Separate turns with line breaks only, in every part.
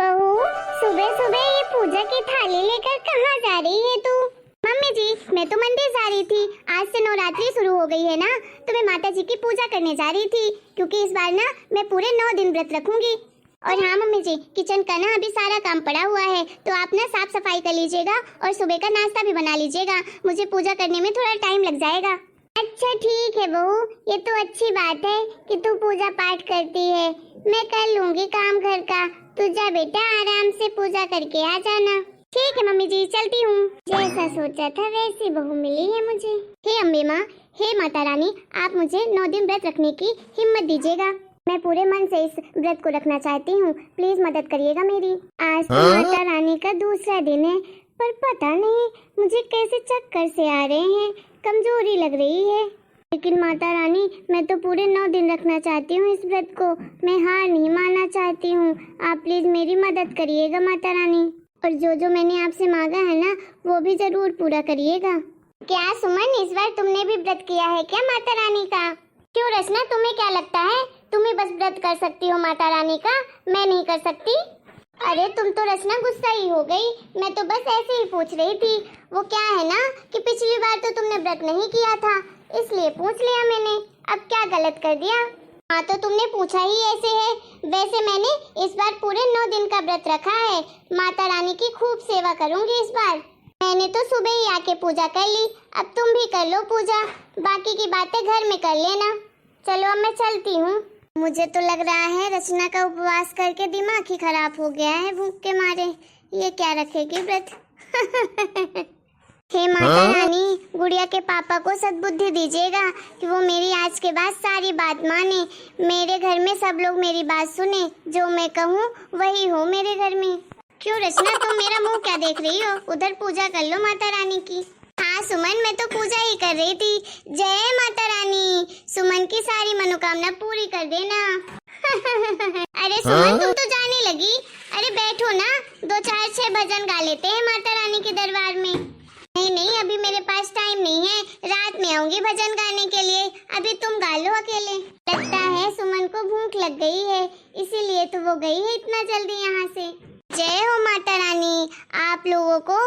बहू, सुबह सुबह ये पूजा की थाली लेकर कहाँ जा रही है तू? मम्मी जी, मैं तो मंदिर जा रही थी। आज से नवरात्रि शुरू हो गई है ना, तो मैं माता जी की पूजा करने जा रही थी, क्योंकि इस बार ना मैं पूरे 9 दिन व्रत रखूंगी। और हाँ मम्मी जी, किचन का ना अभी सारा काम पड़ा हुआ है, तो आप ना साफ सफाई कर लीजिएगा और सुबह का नाश्ता भी बना लीजिएगा। मुझे पूजा करने में थोड़ा टाइम लग जाएगा। अच्छा ठीक है बहू, ये तो अच्छी बात है कि तू पूजा पाठ करती है। मैं कर लूंगी काम घर का। तू जा बेटा, आराम से पूजा करके आ जाना। ठीक है मम्मी जी, चलती हूँ। जैसा सोचा था वैसी बहू मिली है मुझे। हे अम्बे माँ, हे माता रानी, आप मुझे 9 दिन व्रत रखने की हिम्मत दीजिएगा। मैं पूरे मन से इस व्रत को रखना चाहती हूँ, प्लीज मदद करिएगा मेरी। आज तो माता रानी का दूसरा दिन है, पर पता नहीं मुझे कैसे चक्कर से आ रहे हैं, कमजोरी लग रही है। लेकिन माता रानी, मैं तो पूरे 9 दिन रखना चाहती हूँ इस व्रत को। मैं हार नहीं मानना चाहती हूँ। आप प्लीज मेरी मदद करिएगा माता रानी, और जो मैंने आपसे मांगा है ना, वो भी जरूर पूरा करिएगा। क्या सुमन, इस बार तुमने भी व्रत किया है क्या माता रानी का? क्यों रचना, तुम्हें क्या लगता है तुम ही बस व्रत कर सकती हो माता रानी का, मैं नहीं कर सकती? अरे तुम तो रचना गुस्सा ही हो गई। मैं तो बस ऐसे ही पूछ रही थी। वो क्या है ना कि पिछली बार तो तुमने व्रत नहीं किया था, इसलिए पूछ लिया मैंने। अब क्या गलत कर दिया? हाँ तो तुमने पूछा ही ऐसे है। वैसे मैंने इस बार पूरे 9 दिन का व्रत रखा है। माता रानी की खूब सेवा करूंगी इस बार। मैंने तो सुबह ही आके पूजा कर ली, अब तुम भी कर लो पूजा। बाकी की बातें घर में कर लेना। चलो अब मैं चलती हूँ। मुझे तो लग रहा है रचना का उपवास करके दिमाग ही खराब हो गया है भूख के मारे। ये क्या रखेगी व्रत? हे माता रानी, गुड़िया के पापा को सद्बुद्धि दीजिएगा कि वो मेरी आज के बाद सारी बात माने। मेरे घर में सब लोग मेरी बात सुने, जो मैं कहूँ वही हो मेरे घर में। क्यों रचना, तुम मेरा मुंह क्या देख रही हो? उधर पूजा कर लो माता रानी की। हाँ सुमन, मैं तो पूजा ही कर रही थी। जय माता रानी, सुमन की सारी मनोकामना पूरी कर देना। अरे सुमन, तुम तो जाने लगी। अरे बैठो ना, 2-4-6 भजन गा लेते हैं माता रानी के दरबार में। नहीं, अभी मेरे पास टाइम नहीं है, रात में आऊंगी भजन गाने के लिए। अभी तुम गा लो अकेले। लगता है सुमन को भूख लग गई है, इसीलिए तो वो गई है इतना जल्दी यहाँ से। जय हो माता रानी, आप लोगों को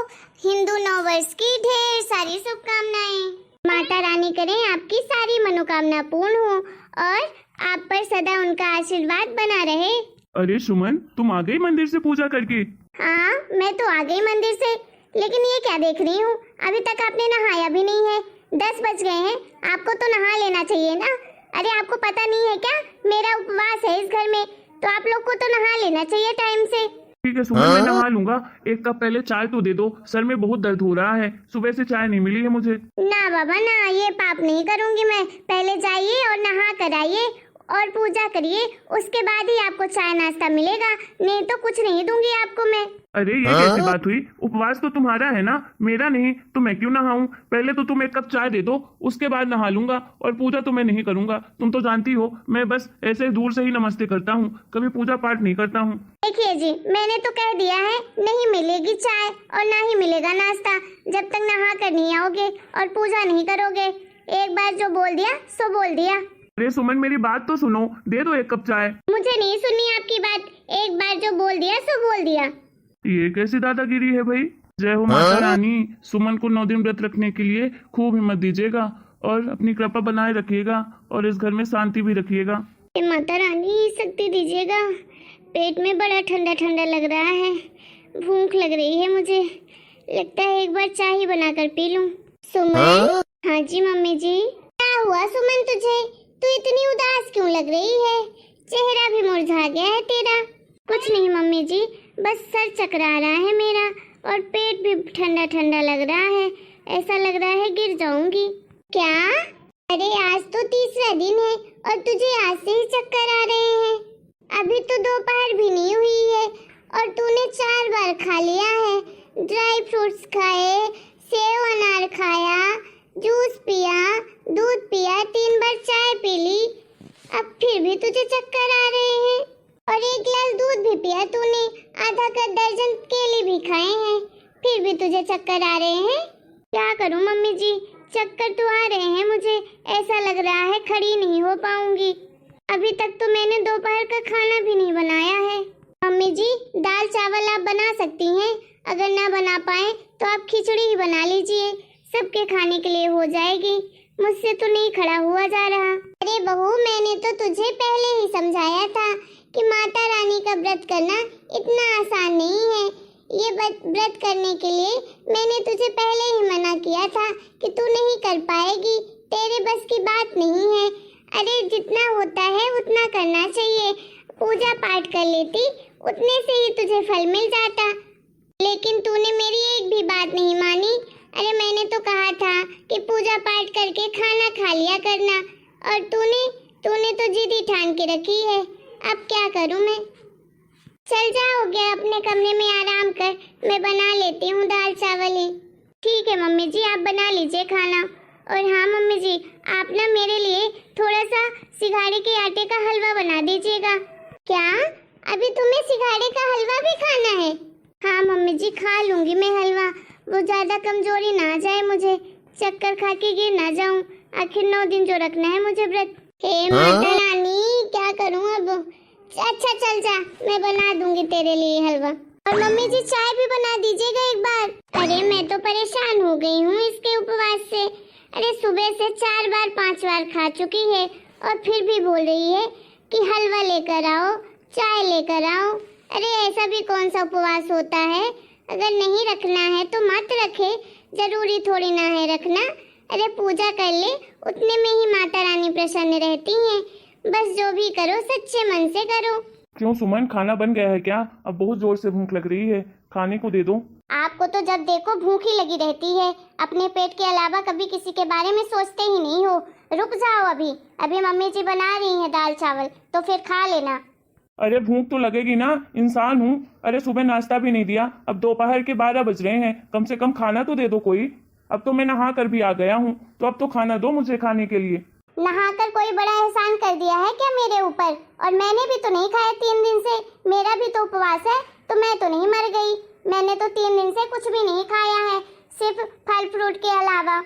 हिंदू नववर्ष की ढेर सारी शुभकामनाएं। माता रानी करें आपकी सारी मनोकामना पूर्ण हो और आप पर सदा उनका आशीर्वाद बना रहे।
अरे सुमन, तुम आ गई मंदिर से पूजा करके?
हाँ, मैं तो आ गई मंदिर से, लेकिन ये क्या देख रही हूँ, अभी तक आपने नहाया भी नहीं है। 10 बज गए हैं, आपको तो नहा लेना चाहिए ना। अरे आपको पता नहीं है क्या, मेरा उपवास है इस घर में, तो आप लोग को तो नहा लेना चाहिए टाइम से।
ठीक है सुमन, मैं नहा लूंगा। 1 कप पहले चाय तो दे दो, सर में बहुत दर्द हो रहा है, सुबह से चाय नहीं मिली है मुझे।
ना बाबा ना, ये पाप नहीं करूंगी मैं। पहले जाइए और नहा कर आइए और पूजा करिए, उसके बाद ही आपको चाय नाश्ता मिलेगा, नहीं तो कुछ नहीं दूंगी आपको मैं।
अरे ये कैसी बात हुई? उपवास तो तुम्हारा है ना, मेरा नहीं, तो मैं क्यों नहाऊं? पहले तो तुम 1 कप चाय दे दो, उसके बाद नहा लूंगा, और पूजा तो मैं नहीं करूंगा। तुम तो जानती हो मैं बस ऐसे दूर से ही नमस्ते करता हूँ, कभी पूजा पाठ नहीं करता हूँ।
देखिए जी, मैंने तो कह दिया है, नहीं मिलेगी चाय और ना ही मिलेगा नाश्ता जब तक नहा कर नहीं आओगे और पूजा नहीं करोगे। एक बार जो बोल दिया सो बोल दिया।
अरे सुमन, मेरी बात तो सुनो, दे दो 1 कप चाय।
मुझे नहीं सुननी आपकी बात, एक बार जो बोल दिया सो बोल दिया।
ये कैसी दादागिरी है भाई? जय हो माता रानी, सुमन को 9 दिन व्रत रखने के लिए खूब हिम्मत दीजिएगा और अपनी कृपा बनाए रखिएगा और इस घर में शांति भी रखिएगा।
माता रानी शक्ति दीजिएगा। पेट में बड़ा ठंडा ठंडा लग रहा है, भूख लग रही है मुझे। लगता है एक बार चाय ही बनाकर पी लूं। सुमन। हाँ जी मम्मी जी। क्या हुआ सुमन तुझे? तू इतनी उदास क्यों लग रही है? चेहरा भी मुरझा गया है तेरा। कुछ नहीं मम्मी जी, बस सर चकरा रहा है मेरा और पेट भी ठंडा ठंडा लग रहा है। ऐसा लग रहा है गिर जाऊंगी। क्या? अरे आज तो तीसरा दिन है और तुझे आज से ही चक्कर आ रहे हैं? अभी तो दोपहर भी नहीं हुई है और तूने 4 बार खा लिया है। ड्राई फ्रूट्स खाए, सेव अनार खाया, जूस पिया, दूध पिया, 3 बार चाय पी ली, अब फिर भी तुझे चक्कर आ रहे हैं। और 1 गिलास दूध भी पिया तूने, आधा का दर्जन केले भी खाए हैं, फिर भी तुझे चक्कर आ रहे हैं। क्या करूं मम्मी जी, चक्कर तो आ रहे हैं मुझे। ऐसा लग रहा है खड़ी नहीं हो पाऊंगी। अभी तक तो मैंने दोपहर का खाना भी नहीं बनाया है। मम्मी जी, दाल चावल आप बना सकती हैं। अगर ना बना पाए तो आप खिचड़ी ही बना लीजिए, सबके खाने के लिए हो जाएगी। मुझसे तो नहीं खड़ा हुआ जा रहा। अरे बहू, मैंने तो तुझे पहले ही समझाया था कि माता रानी का व्रत करना इतना आसान नहीं है। ये व्रत करने के लिए मैंने तुझे पहले ही मना किया था कि तू नहीं कर पाएगी, तेरे बस की बात नहीं है। अरे जितना होता है उतना करना चाहिए। पूजा पाठ कर लेती, उतने से ही तुझे फल मिल जाता। लेकिन तूने मेरी एक भी बात नहीं मानी। अरे मैंने तो कहा था कि पूजा पाठ करके खाना खा लिया करना, और तूने तो जिद ही ठान के रखी है। अब क्या करूं मैं? चल जा, हो गया, अपने कमरे में आराम कर, मैं बना लेती हूँ दाल चावल ही। ठीक है मम्मी जी, आप बना लीजिए खाना। और हाँ मम्मी जी, आप ना मेरे लिए थोड़ा सा सिंघाड़े के आटे का हलवा बना दीजिएगा। क्या अभी तुम्हें सिंघाड़े का हलवा भी खाना है? हाँ मम्मी जी, खा लूंगी मैं हलवा। वो ज्यादा कमजोरी ना आ जाए मुझे, चक्कर खा के गिर ना जाऊं। आखिर 9 दिन जो रखना है मुझे व्रत। हे माता रानी, क्या करूं अब? अच्छा चल जा, मैं बना दूंगी तेरे लिए हलवा। और मम्मी जी, चाय भी बना दीजिएगा एक बार। अरे मैं तो परेशान हो गई हूँ इसके उपवास से। अरे सुबह से 4 बार 5 बार खा चुकी है, और फिर भी बोल रही है कि हलवा लेकर आओ, चाय लेकर आओ। अरे ऐसा भी कौन सा उपवास होता है? अगर नहीं रखना है तो मत रखे, जरूरी थोड़ी ना है रखना। अरे पूजा कर ले, उतने में ही माता रानी प्रसन्न रहती हैं। बस जो भी करो सच्चे मन से करो।
क्यों सुमन, खाना बन गया है क्या? अब बहुत जोर से भूख लग रही है, खाने को दे दो।
आपको तो जब देखो भूख ही लगी रहती है। अपने पेट के अलावा कभी किसी के बारे में सोचते ही नहीं हो। रुक जाओ, अभी मम्मी जी बना रही हैं दाल चावल, तो फिर खा लेना।
अरे भूख तो लगेगी ना, इंसान हूँ। अरे सुबह नाश्ता भी नहीं दिया, अब दोपहर के 12 बज रहे हैं, कम से कम खाना तो दे दो कोई। अब तो मैं नहा कर भी आ गया हूँ, तो अब तो खाना दो मुझे खाने के लिए।
नहाकर कोई बड़ा एहसान कर दिया है क्या मेरे ऊपर? और मैंने भी तो नहीं खाया 3 दिन से, मेरा भी तो उपवास है, तो मैं तो नहीं मर गई। मैंने तो 3 दिन से कुछ भी नहीं खाया है, सिर्फ फल फ्रूट के अलावा।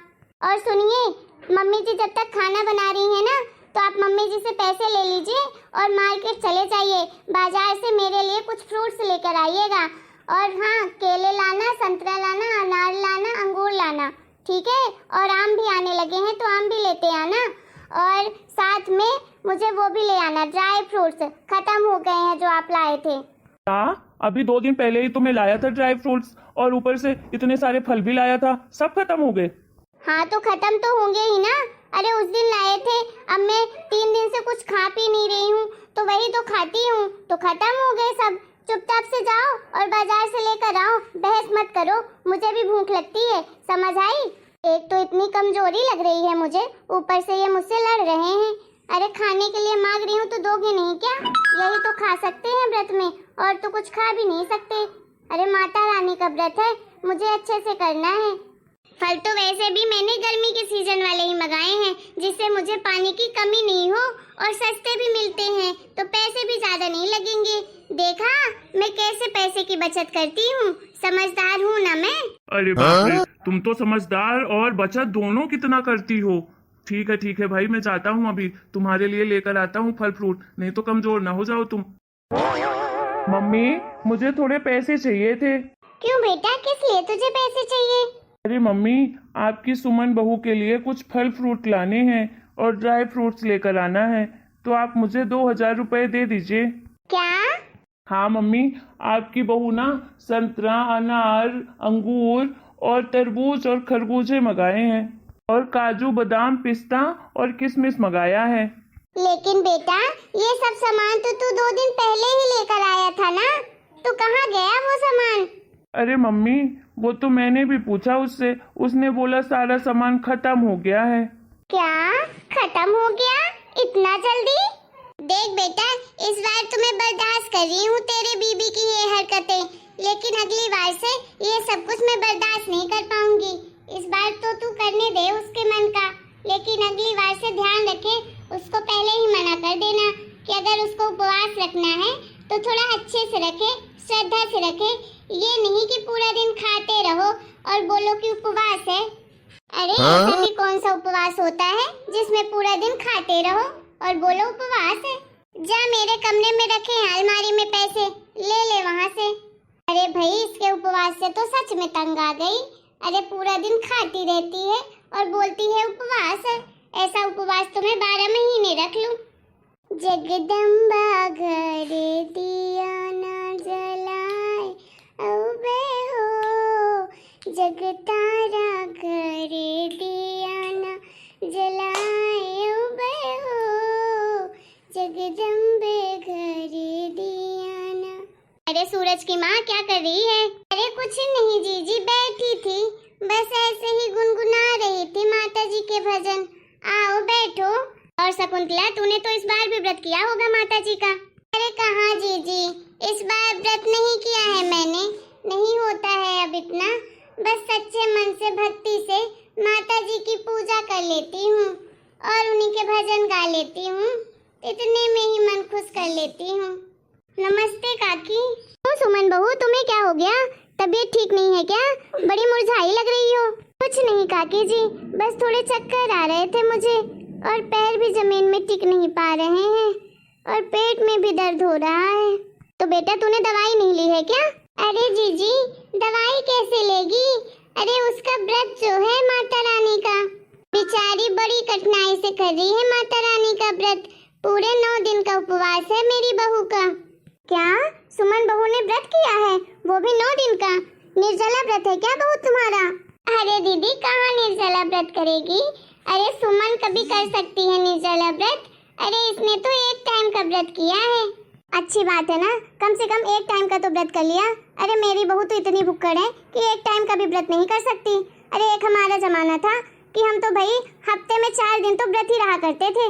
और सुनिए मम्मी जी, जब तक खाना बना रही है ना, तो आप मम्मी जी से पैसे ले लीजिए और मार्केट चले जाइए। बाजार से मेरे लिए कुछ फ्रूट्स लेकर आइएगा। और हाँ, केले लाना, संतरा लाना, अनार लाना, अंगूर लाना, ठीक है? और आम भी आने लगे हैं, तो आम भी लेते आना। और साथ में मुझे वो भी ले आना, ड्राई फ्रूट्स खत्म हो गए हैं जो आप लाए थे।
हाँ, अभी 2 दिन पहले ही तो मैं लाया था ड्राई फ्रूट्स, और ऊपर से इतने सारे फल भी लाया था, सब खत्म हो गए।
हाँ तो खत्म तो होंगे ही ना। अरे उस दिन लाए थे, अब मैं 3 दिन से कुछ खा पी नहीं रही हूँ, तो वही तो खाती हूँ, तो खत्म हो गए सब। चुपचाप से जाओ और बाजार से लेकर आओ, बहस मत करो, मुझे भी भूख लगती है, समझ आई? एक तो इतनी कमजोरी लग रही है मुझे, ऊपर से ये मुझसे लड़ रहे हैं। अरे खाने के लिए मांग रही हूँ तो दोगे नहीं क्या? यही तो खा सकते हैं व्रत में, और तो कुछ खा भी नहीं सकते। अरे माता रानी का व्रत है, मुझे अच्छे से करना है। फल तो वैसे भी मैंने गर्मी के सीजन वाले ही मंगाए हैं, जिससे मुझे पानी की कमी नहीं हो, और सस्ते भी मिलते हैं, तो पैसे भी ज्यादा नहीं लगेंगे। देखा मैं कैसे पैसे की बचत करती हूँ, समझदार हूँ ना मैं?
अरे बाप रे, तुम तो समझदार और बचत दोनों कितना करती हो। ठीक है भाई, मैं जाता हूँ, अभी तुम्हारे लिए लेकर आता हूँ फल फ्रूट, नहीं तो कमजोर ना हो जाओ तुम। मम्मी, मुझे थोड़े पैसे चाहिए थे।
क्यों बेटा, किस लिए तुझे पैसे चाहिए?
अरे मम्मी, आपकी सुमन बहू के लिए कुछ फल फ्रूट लाने हैं और ड्राई फ्रूट्स लेकर आना है, तो आप मुझे 2000 रुपए दे दीजिए।
क्या?
हाँ मम्मी, आपकी बहू ना संतरा, अनार, अंगूर और तरबूज और खरबूजे मंगाए हैं, और काजू, बादाम, पिस्ता और किशमिश मंगाया है।
लेकिन बेटा, ये सब सामान तो तू 2 दिन पहले ही लेकर आया था ना, तो कहाँ गया वो सामान?
अरे मम्मी, वो तो मैंने भी पूछा उससे, उसने बोला सारा सामान खत्म हो गया है।
क्या खत्म हो गया इतना जल्दी? देख बेटा, इस बार तो मैं बर्दाश्त कर रही हूँ तेरे बीबी की ये हरकतें, लेकिन अगली बार से ये सब कुछ मैं बर्दाश्त नहीं कर पाऊंगी। इस बार तो तू करने दे उसके मन का, लेकिन अगली बार से ध्यान रखे, उसको पहले ही मना कर देना कि अगर उसको उपवास रखना है तो थोड़ा अच्छे से रखे, श्रद्धा से रखे। ये नहीं कि पूरा दिन खाते रहो और बोलो कि उपवास है। अरे ऐसा भी कौन सा उपवास होता है जिसमें पूरा दिन खाते रहो और बोलो उपवास है? जा मेरे कमरे में रखे हैं अलमारी में पैसे, ले ले वहाँ से। अरे भाई इसके उपवास से तो सच में तंग आ गई। अरे पूरा दिन खाती रहती है और बोलती है उपवास है। ऐसा उपवास तो मैं 12 महीने रख लूं। जगदम्बा घर दिया न जलाए औबे हो, जगतारा घर दिया न जलाए औबे हो, जगदम्बे घर दिया न। अरे सूरज की माँ क्या कर रही है? अरे कुछ नहीं जीजी, बैठी थी, बस ऐसे ही गुनगुना रही थी माता जी के भजन। आओ बैठो। और शकुंतला तूने तो इस बार भी व्रत किया होगा माता जी का? अरे कहाँ जीजी, इस बार व्रत नहीं किया है मैंने, नहीं होता है अब इतना। बस सच्चे मन से भक्ति से माता जी की पूजा कर लेती हूँ और उन्हीं के भजन गा लेती हूँ, इतने में ही मन खुश कर लेती हूँ। नमस्ते काकी। ओ सुमन बहू, तुम्हें क्या हो गया? तबीयत ठीक नहीं है क्या? बड़ी मुरझाई लग रही हो। कुछ नहीं काकी जी, बस थोड़े चक्कर आ रहे थे मुझे और पैर भी जमीन में टिक नहीं पा रहे हैं और पेट में भी दर्द हो रहा है। तो बेटा तूने दवाई नहीं ली है क्या? अरे जीजी दवाई कैसे लेगी? अरे उसका व्रत जो है माता रानी का, बेचारी बड़ी कठिनाई से कर रही है माता रानी का व्रत। पूरे 9 दिन का उपवास है मेरी बहू का। क्या सुमन बहू ने व्रत किया है, वो भी 9 दिन का? निर्जला व्रत है क्या बहू तुम्हारा? अरे दीदी कहाँ निर्जला व्रत करेगी? अरे सुमन कभी कर सकती है निर्जला व्रत? अरे इसने तो 1 टाइम का व्रत किया है। अच्छी बात है ना, कम से कम 1 टाइम का तो व्रत कर लिया। अरे मेरी बहू तो इतनी भुक्कड़ है कि 1 टाइम का भी व्रत नहीं कर सकती। अरे एक हमारा जमाना था कि हम तो भाई हफ्ते में 4 दिन तो व्रत ही रहा करते थे।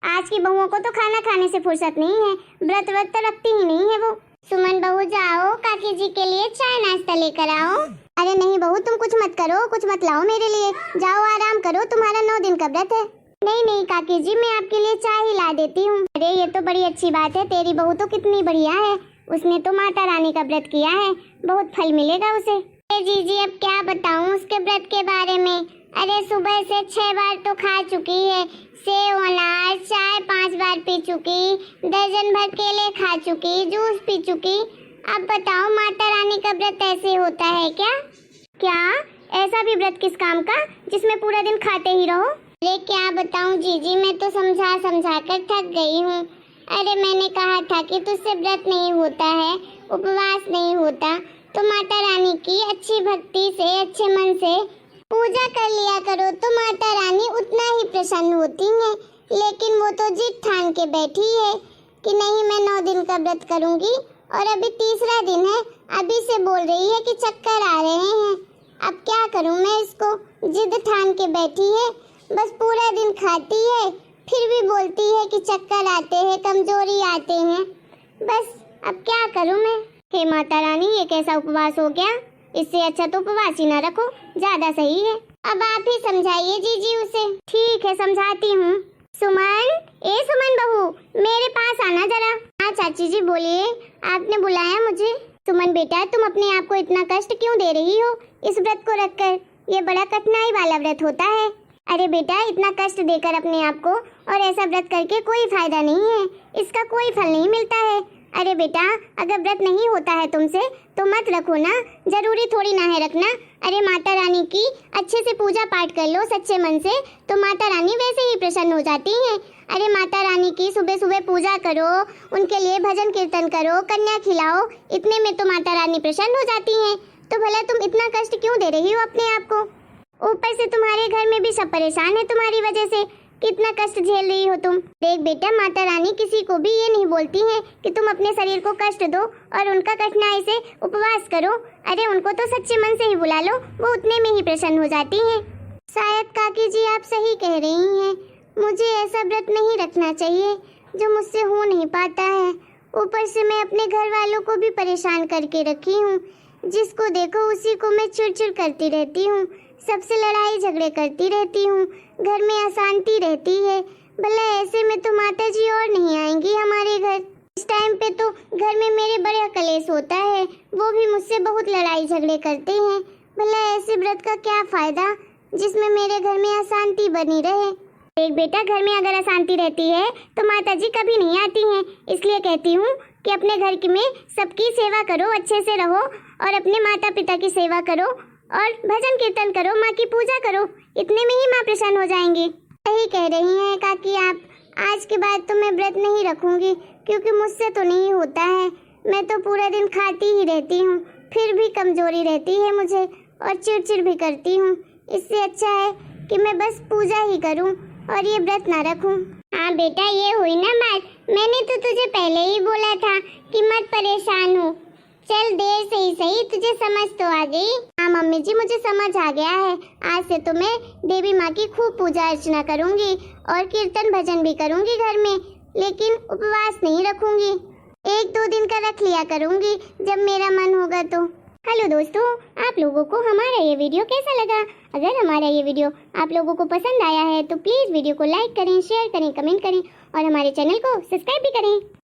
आज की बहुओं को तो खाना खाने से फुर्सत नहीं है, व्रत तो रखती ही नहीं है वो। सुमन बहू जाओ काकी जी के लिए चाय नाश्ता लेकर आओ। अरे नहीं बहू तुम कुछ मत करो, कुछ मत लाओ मेरे लिए, जाओ आराम करो, तुम्हारा 9 दिन का व्रत है। नहीं नहीं काकी जी, मैं आपके लिए चाय ही ला देती हूँ। अरे ये तो बड़ी अच्छी बात है, तेरी बहू तो कितनी बढ़िया है, उसने तो माता रानी का व्रत किया है, बहुत फल मिलेगा उसे। जी अब क्या बताऊँ उसके व्रत के बारे में। अरे सुबह से 6 बार तो खा चुकी है, सेव अनार, चाय 5 बार पी चुकी, दर्जन भर केले खा चुकी, जूस पी चुकी। अब बताओ माता रानी का व्रत ऐसे होता है क्या? क्या ऐसा भी व्रत किस काम का जिसमें पूरा दिन खाते ही रहो? अरे क्या बताऊं जीजी, मैं तो समझा समझा कर थक गई हूँ। अरे मैंने कहा था कि तुझसे व्रत नहीं होता है, उपवास नहीं होता, तो माता रानी की अच्छी भक्ति से अच्छे मन से पूजा कर लिया करो तो माता रानी उतना ही प्रसन्न होती हैं। लेकिन वो तो जिद ठान के बैठी है कि नहीं मैं 9 दिन का व्रत करूंगी और अभी 3रा दिन है, अभी से बोल रही है कि चक्कर आ रहे हैं। अब क्या करूं मैं इसको, जिद ठान के बैठी है, बस पूरा दिन खाती है, फिर भी बोलती है कि चक्कर आते हैं, कमजोरी आते हैं। बस अब क्या करूं मैं। हे माता रानी, ये कैसा उपवास हो गया? इससे अच्छा तो उपवास ही ना रखो, ज्यादा सही है। अब आप ही समझाइए जीजी उसे। ठीक है समझाती हूँ। सुमन, ए सुमन बहू, मेरे पास आना जरा। हाँ चाची जी बोलिए, आपने बुलाया मुझे? सुमन बेटा, तुम अपने आप को इतना कष्ट क्यों दे रही हो इस व्रत को रखकर? ये बड़ा कठिनाई वाला व्रत होता है। अरे बेटा, इतना कष्ट देकर अपने आप को और ऐसा व्रत करके कोई फायदा नहीं है, इसका कोई फल नहीं मिलता है। अरे बेटा, अगर व्रत नहीं होता है तुमसे तो मत रखो ना, जरूरी थोड़ी ना है रखना। अरे माता रानी की अच्छे से पूजा पाठ कर लो सच्चे मन से, तो माता रानी वैसे ही प्रसन्न हो जाती हैं। अरे माता रानी की सुबह सुबह पूजा करो, उनके लिए भजन कीर्तन करो, कन्या खिलाओ, इतने में तो माता रानी प्रसन्न हो जाती हैं। तो भला तुम इतना कष्ट क्यों दे रही हो अपने आप को? ऊपर से तुम्हारे घर में भी सब परेशान है तुम्हारी वजह से, कितना कष्ट झेल रही हो तुम। देख बेटा, माता रानी किसी को भी ये नहीं बोलती हैं कि तुम अपने शरीर को कष्ट दो और उनका कठिनाई से उपवास करो। अरे उनको तो सच्चे मन से ही बुला लो, वो उतने में ही प्रसन्न हो जाती हैं। शायद काकी जी आप सही कह रही हैं, मुझे ऐसा व्रत नहीं रखना चाहिए जो मुझसे हो नहीं पाता है। ऊपर से मैं अपने घर वालों को भी परेशान करके रखी हूँ, जिसको देखो उसी को मैं चिड़चिड़ करती रहती हूँ, सबसे लड़ाई झगड़े करती रहती हूँ, घर में अशांति रहती है। भला ऐसे में तो माता जी और नहीं आएंगी हमारे घर। इस टाइम पे तो घर में मेरे बड़ा कलेश होता है, वो भी मुझसे बहुत लड़ाई झगड़े करते हैं। भला ऐसे व्रत का क्या फायदा जिसमें मेरे घर में अशांति बनी रहे। देख बेटा, घर में अगर अशांति रहती है तो माता जी कभी नहीं आती हैं। इसलिए कहती हूँ कि अपने घर में सबकी सेवा करो, अच्छे से रहो और अपने माता पिता की सेवा करो और भजन कीर्तन करो, माँ की पूजा करो। इतने में ही माँ प्रसन्न हो जाएंगी। सही कह रही हैं काकी आप। आज के बाद तो मैं व्रत नहीं रखूंगी, क्योंकि मुझसे तो नहीं होता है। मैं तो पूरा दिन खाती ही रहती हूँ, फिर भी कमजोरी रहती है मुझे और चिड़चिड़ भी करती हूँ। इससे अच्छा है कि मैं बस पूजा ही करूँ और ये व्रत ना रखूँ। हाँ बेटा, ये हुई ना बात। मैंने तो तुझे पहले ही बोला था कि मत परेशान हो। चल, देर से ही सही, तुझे समझ तो आ गई। हाँ मम्मी जी, मुझे समझ आ गया है। आज से तो मैं देवी माँ की खूब पूजा अर्चना करूँगी और कीर्तन भजन भी करूँगी घर में, लेकिन उपवास नहीं रखूँगी। 1-2 दिन का रख लिया करूँगी जब मेरा मन होगा तो। हेलो दोस्तों, आप लोगों को हमारा ये वीडियो कैसा लगा? अगर हमारा ये वीडियो आप लोगों को पसंद आया है तो प्लीज़ वीडियो को लाइक करें, शेयर करें, कमेंट करें और हमारे चैनल को सब्सक्राइब भी करें।